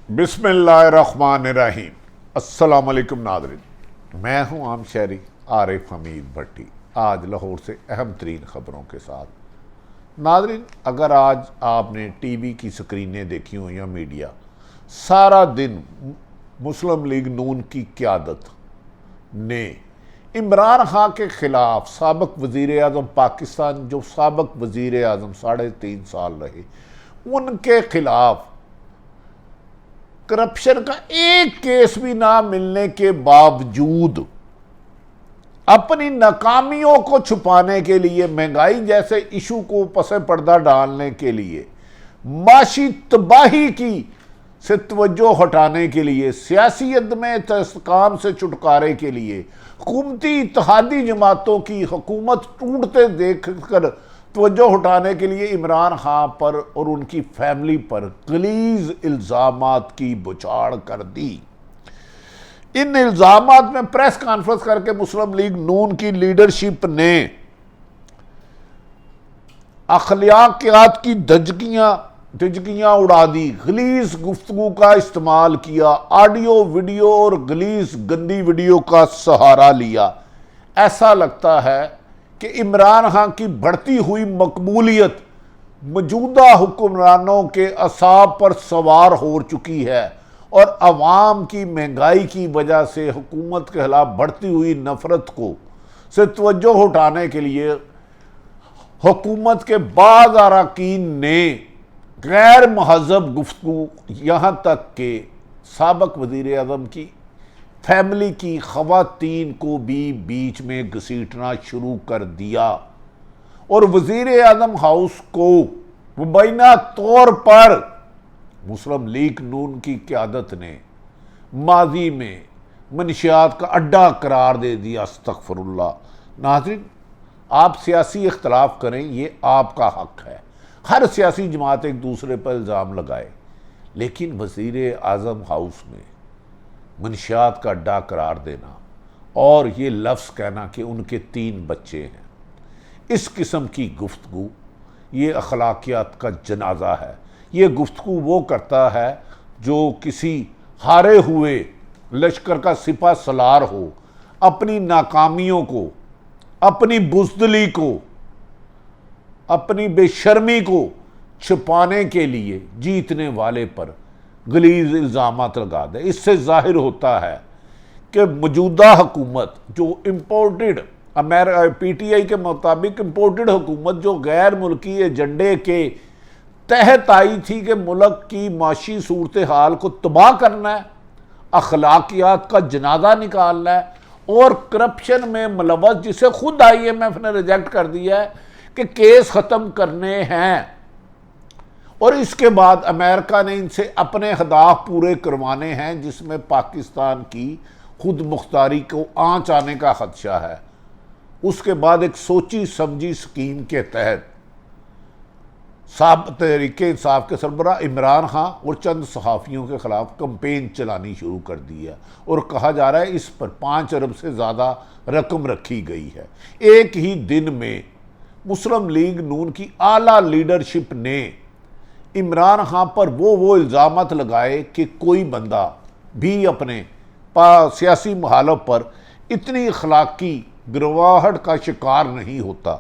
बिस्मिल्लाहिर्रहमानिर्रहीम। अस्सलाम वालेकुम नाज़रीन, मैं हूं आम शहरी आरिफ हमीद भट्टी। आज लाहौर से अहम तरीन ख़बरों के साथ। नाज़रीन, अगर आज आपने टीवी की स्क्रीनें देखी हो या मीडिया, सारा दिन मुस्लिम लीग नून की क़यादत ने इमरान खान के ख़िलाफ़ साबिक़ वज़ीर आज़म पाकिस्तान, जो साबिक़ वज़ीर आज़म 3.5 साल रहे, उनके ख़िलाफ़ करप्शन का एक केस भी ना मिलने के बावजूद अपनी नाकामियों को छुपाने के लिए, महंगाई जैसे इशू को पसे पर्दा डालने के लिए, माशी तबाही की से तवज्जो हटाने के लिए, सियासियत में इस्तेहकाम से छुटकारे के लिए, हुकूमती इत्तेहादी जमातों की हुकूमत टूटते देख कर तवज्जो हटाने के लिए इमरान खान पर और उनकी फैमिली पर गलीज इल्ज़ामात की बुछाड़ कर दी। इन इल्ज़ामात में प्रेस कॉन्फ्रेंस करके मुस्लिम लीग नून की लीडरशिप ने अखलाकियात की धजकियां उड़ा दी, गलीज गुफ्तगू का इस्तेमाल किया, ऑडियो वीडियो और गलीज गंदी वीडियो का सहारा लिया। ऐसा लगता है कि इमरान खान की बढ़ती हुई मकबूलियत मौजूदा हुक्मरानों के असाब पर सवार हो चुकी है और अवाम की महंगाई की वजह से हुकूमत के खिलाफ बढ़ती हुई नफरत को से तवज्जो हटाने के लिए हुकूमत के बाज़ अरकान ने गैर महज़ब गुफ्तगू, यहाँ तक के साबिक़ वज़ीर आज़म की फैमिली की ख़वातीन को भी बीच में घसीटना शुरू कर दिया और वज़ीर आज़म हाउस को मुबैना तौर पर मुस्लिम लीग नून की क़यादत ने माजी में मनशियात का अड्डा करार दे दिया। अस्तग़फ़िरुल्लाह। नाज़रीन, आप सियासी इख्तलाफ करें, ये आपका हक़ है। हर सियासी जमात एक दूसरे पर इल्ज़ाम लगाए, लेकिन वज़ीर आज़म हाउस में मनशियात का अड्डा करार देना और ये लफ्ज़ कहना कि उनके 3 बच्चे हैं, इस किस्म की गुफ्तगू ये अखलाकियात का जनाजा है। ये गुफ्तगू वो करता है जो किसी हारे हुए लश्कर का सिपा सलार हो, अपनी नाकामियों को, अपनी बुज़दिली को, अपनी बेशर्मी को छुपाने के लिए जीतने वाले पर गलीज इल्ज़ामात लगा दे। इससे जाहिर होता है कि मौजूदा हुकूमत जो इम्पोर्टेड PTI के मुताबिक इम्पोर्टेड हुकूमत जो गैर मुल्की एजेंडे के तहत आई थी कि मुल्क की माशी सूरत हाल को तबाह करना है, अखलाकियात का जनाजा निकालना है और करप्शन में मुलव्वस, जिसे खुद IMF ने रिजेक्ट कर दिया है कि केस ख़त्म करने हैं। और इसके बाद अमेरिका ने इनसे अपने अहदाफ पूरे करवाने हैं, जिसमें पाकिस्तान की खुद मुख्तारी को आंच आने का खदशा है। उसके बाद एक सोची समझी स्कीम के तहत तहरीके इंसाफ के सरबराह इमरान खान और चंद सहाफ़ियों के ख़िलाफ़ कंपेन चलानी शुरू कर दी है और कहा जा रहा है इस पर 5 अरब से ज़्यादा रकम रखी गई है। एक ही दिन में मुस्लिम लीग नून की आला लीडरशिप ने इमरान खान पर वो इल्ज़ामात लगाए कि कोई बंदा भी अपने सियासी मुखालिफ पर इतनी अखलाकी गिरवाहट का शिकार नहीं होता।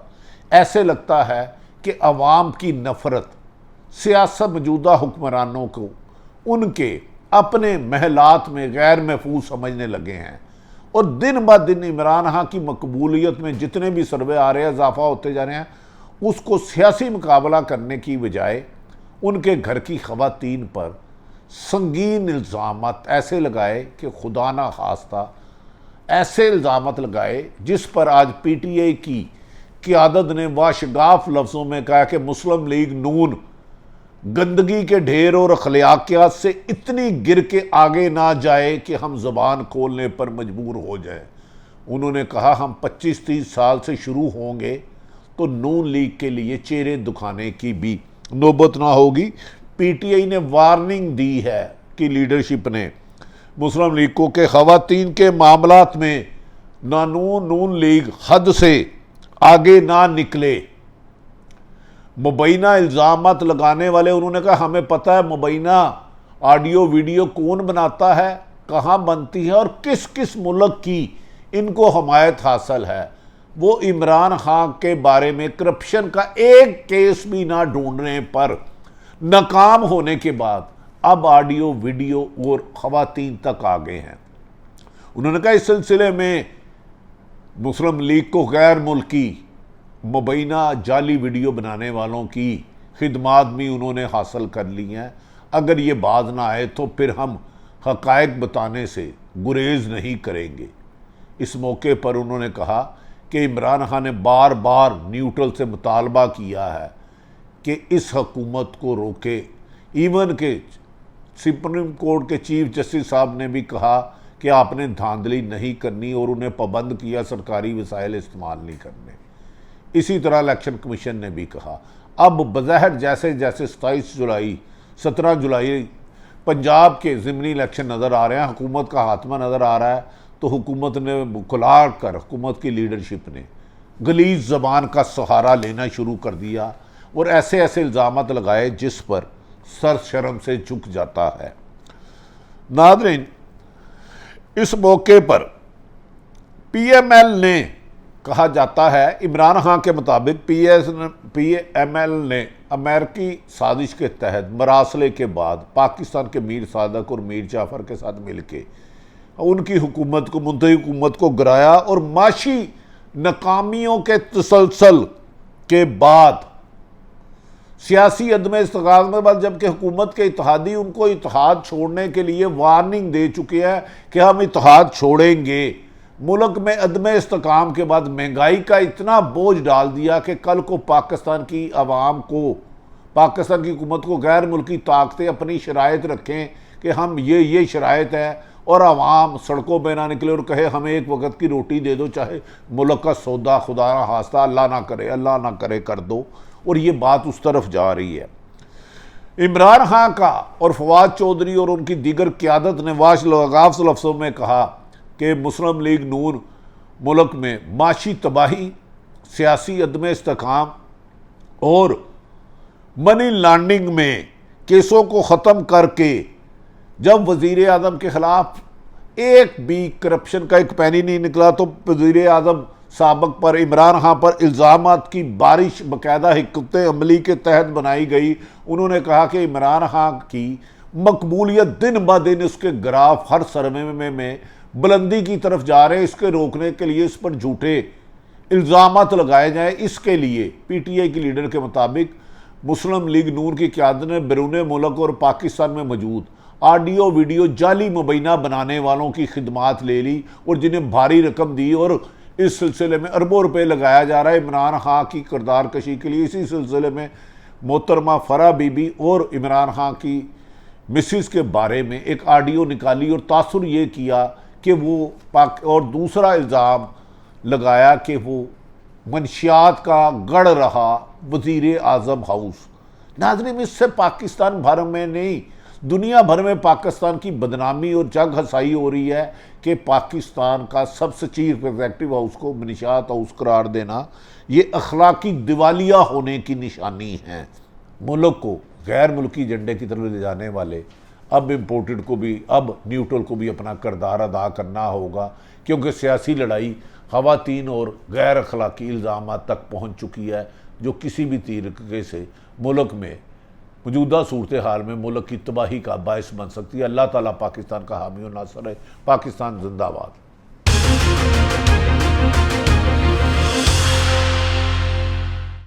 ऐसे लगता है कि अवाम की नफ़रत सियासत मौजूदा हुक्मरानों को उनके अपने महलात में गैर महफूज समझने लगे हैं और दिन ब दिन इमरान खान की मकबूलियत में जितने भी सर्वे आ रहे हैं, इजाफा होते जा रहे हैं। उसको सियासी मुकाबला करने की बजाय उनके घर की ख़वातीन पर संगीन इल्ज़ामात ऐसे लगाए कि खुदा ना खास्ता ऐसे इल्ज़ामात लगाए जिस पर आज PTI की क़यादत ने वाशगाफ लफ्ज़ों में कहा कि मुस्लिम लीग नून गंदगी के ढेर और अखलाकियात से इतनी गिर के आगे ना जाए कि हम ज़बान खोलने पर मजबूर हो जाए। उन्होंने कहा हम 25-30 साल से शुरू होंगे तो नून लीग के लिए चेहरे दुखाने की भी नौबत ना होगी। PTI ने वार्निंग दी है कि लीडरशिप ने मुस्लिम लीग को के ख़वातीन के मामलात में नून लीग हद से आगे ना निकले। मुबैना इल्ज़ामात लगाने वाले उन्होंने कहा हमें पता है मुबैना ऑडियो वीडियो कौन बनाता है, कहाँ बनती है और किस किस मुल्क की इनको हमायत हासिल है, वो इमरान खान के बारे में करप्शन का एक केस भी ना ढूंढने पर नाकाम होने के बाद अब ऑडियो वीडियो और खवातीन तक आ गए हैं। उन्होंने कहा इस सिलसिले में मुस्लिम लीग को गैर मुल्की मुबैना जाली वीडियो बनाने वालों की खिदमात भी उन्होंने हासिल कर ली हैं। अगर ये बात ना आए तो फिर हम हक़ाइक़ बताने से गुरेज नहीं करेंगे। इस मौके पर उन्होंने कहा कि इमरान खान ने बार बार न्यूट्रल से मुतालबा किया है कि इस हुकूमत को रोके। इवन के सुप्रीम कोर्ट के चीफ जस्टिस साहब ने भी कहा कि आपने धांधली नहीं करनी और उन्हें पाबंद किया सरकारी वसाइल इस्तेमाल नहीं करने। इसी तरह इलेक्शन कमीशन ने भी कहा। अब बज़ाहिर जैसे जैसे 27 जुलाई 17 जुलाई पंजाब के ज़िमनी इलेक्शन नज़र आ रहे हैं, हुकूमत का हाथमा नज़र आ रहा है, तो हुकूमत ने बुखलार कर हुकूमत की लीडरशिप ने गलीज़ ज़बान का सहारा लेना शुरू कर दिया और ऐसे ऐसे इल्ज़ामात लगाए जिस पर सर शर्म से झुक जाता है। नाज़रीन, इस मौके पर PML ने कहा जाता है, इमरान खान के मुताबिक PML ने अमेरिकी साजिश के तहत मरासले के बाद पाकिस्तान के मीर सादक और मीर जाफ़र के साथ मिलकर उनकी हुकूमत को मुंतही हुकूमत को गिराया और माशी नाकामियों के तसलसल के बाद सियासी अदम इस्तेकाम के बाद जबकि हुकूमत के इत्तेहादी उनको इत्तेहाद छोड़ने के लिए वार्निंग दे चुके हैं कि हम इत्तेहाद छोड़ेंगे, मुल्क में अदम इस्तेकाम के बाद महंगाई का इतना बोझ डाल दिया कि कल को पाकिस्तान की आवाम को, पाकिस्तान की हुकूमत को गैर मुल्की ताकतें अपनी शराइत रखें कि हम ये शराइत है और आवाम सड़कों पर ना निकले और कहे हमें एक वक्त की रोटी दे दो, चाहे मुल्क का सौदा खुदा ना हास्ता अल्लाह ना करे कर दो। और ये बात उस तरफ जा रही है। इमरान खान का और फवाद चौधरी और उनकी दीगर क़यादत ने वाज़ लफ्ज़ों में कहा कि मुस्लिम लीग नून मुल्क में माशी तबाही, सियासी अदम इस्तेकाम और मनी लॉन्ड्रिंग में केसों को ख़त्म करके जब वज़ीर आज़म के ख़िलाफ़ एक भी करप्शन का एक पैनी नहीं निकला तो वज़ीर आज़म साबक पर इमरान खान पर इल्ज़ामात की बारिश बाकायदा हिकमत अमली के तहत बनाई गई। उन्होंने कहा कि इमरान खान की मकबूलियत दिन ब दिन उसके ग्राफ हर सर्वे में बुलंदी की तरफ जा रहे हैं। इसके रोकने के लिए इस पर झूठे इल्ज़ामात लगाए जाएँ। इसके लिए PTI की लीडर के मुताबिक मुस्लिम लीग नून की क़यादत ने बैरून मुल्क और पाकिस्तान में मौजूद ऑडियो वीडियो जाली मुबैना बनाने वालों की खिदमात ले ली और जिन्हें भारी रकम दी और इस सिलसिले में अरबों रुपए लगाया जा रहा है इमरान खान की किरदार कशी के लिए। इसी सिलसिले में मोहतरमा फरा बीबी और इमरान खान की मिसिस के बारे में एक ऑडियो निकाली और तासुर ये किया कि वो और दूसरा इल्ज़ाम लगाया कि वो मंशियात का गढ़ रहा वज़ीर आज़म हाउस। नाज़रीन, इससे पाकिस्तान भर में नहीं दुनिया भर में पाकिस्तान की बदनामी और जग हसाई हो रही है कि पाकिस्तान का सबसे चीफ एग्जेक्टिव हाउस को मंशियात हाउस करार देना ये अखलाकी दिवालिया होने की निशानी है। मुल्क को गैर मुल्की एजेंडे की तरफ ले जाने वाले अब इम्पोर्टेड को भी, अब न्यूट्रल को भी अपना किरदार अदा करना होगा, क्योंकि सियासी लड़ाई ख़वातीन और गैर अखलाकी इल्ज़ामात तक पहुँच चुकी है जो किसी भी तरीके से मुल्क में मौजूदा सूरत हाल में मुल्क की तबाही का बायस बन सकती है। अल्लाह ताला पाकिस्तान का हामी और नासर है। पाकिस्तान जिंदाबाद।